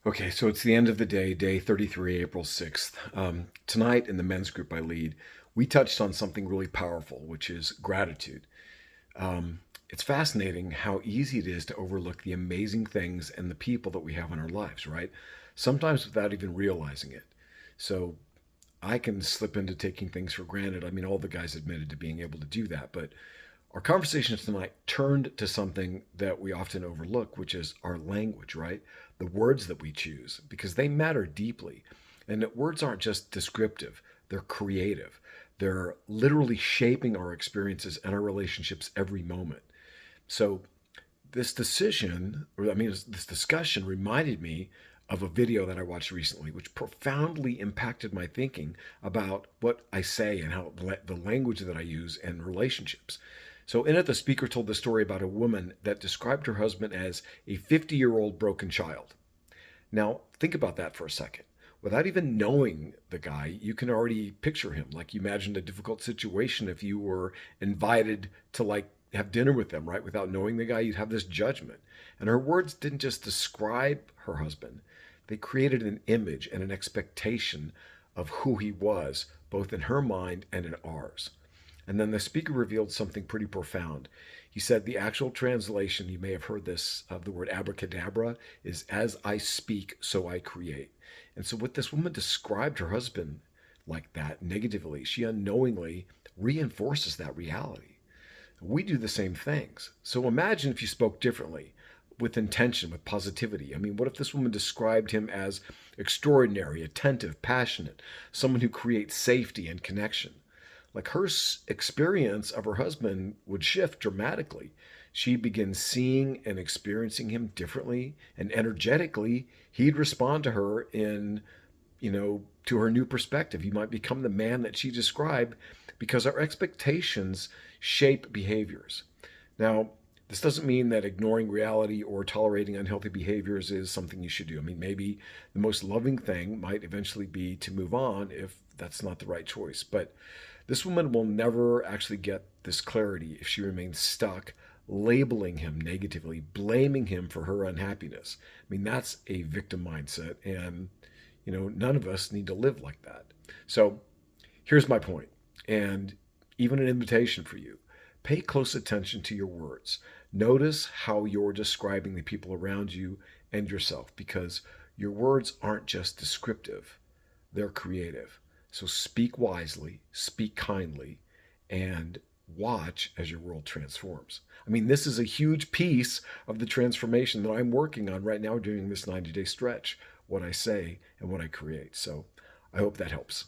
Okay, so it's the end of the day, day 33, April 6th. Tonight in the men's group I lead, we touched on something really powerful, which is gratitude. It's fascinating how easy it is to overlook the amazing things and the people that we have in our lives, right? Sometimes without even realizing it. So I can slip into taking things for granted. I mean, all the guys admitted to being able to do that, but our conversations tonight turned to something that we often overlook, which is our language, right? The words that we choose, because they matter deeply. And that words aren't just descriptive, they're creative. They're literally shaping our experiences and our relationships every moment. So, this decision, or I mean, this discussion reminded me of a video that I watched recently, which profoundly impacted my thinking about what I say and how the language that I use in relationships. So, in it, the speaker told the story about a woman that described her husband as a 50-year-old broken child. Now, think about that for a second. Without even knowing the guy, you can already picture him. Like, you imagine a difficult situation if you were invited to, like, have dinner with them, right? Without knowing the guy, you'd have this judgment. And her words didn't just describe her husband, they created an image and an expectation of who he was, both in her mind and in ours. And then the speaker revealed something pretty profound. He said the actual translation, you may have heard this, of the word Abra Kadabra is as I speak, so I create. And so, what this woman described her husband like that negatively, she unknowingly reinforces that reality. We do the same things. So, imagine if you spoke differently, with intention, with positivity. I mean, what if this woman described him as extraordinary, attentive, passionate, someone who creates safety and connection? Like her experience of her husband would shift dramatically. She begins seeing and experiencing him differently, and energetically, he'd respond to her in, to her new perspective. He might become the man that she described because our expectations shape behaviors. Now, this doesn't mean that ignoring reality or tolerating unhealthy behaviors is something you should do. I mean, maybe the most loving thing might eventually be to move on if that's not the right choice. But this woman will never actually get this clarity if she remains stuck labeling him negatively, blaming him for her unhappiness. I mean, that's a victim mindset. And, none of us need to live like that. So here's my point, and even an invitation for you. Pay close attention to your words. Notice how you're describing the people around you and yourself because your words aren't just descriptive, they're creative. So speak wisely, speak kindly, and watch as your world transforms. I mean, this is a huge piece of the transformation that I'm working on right now during this 90-day stretch, what I say and what I create. So I hope that helps.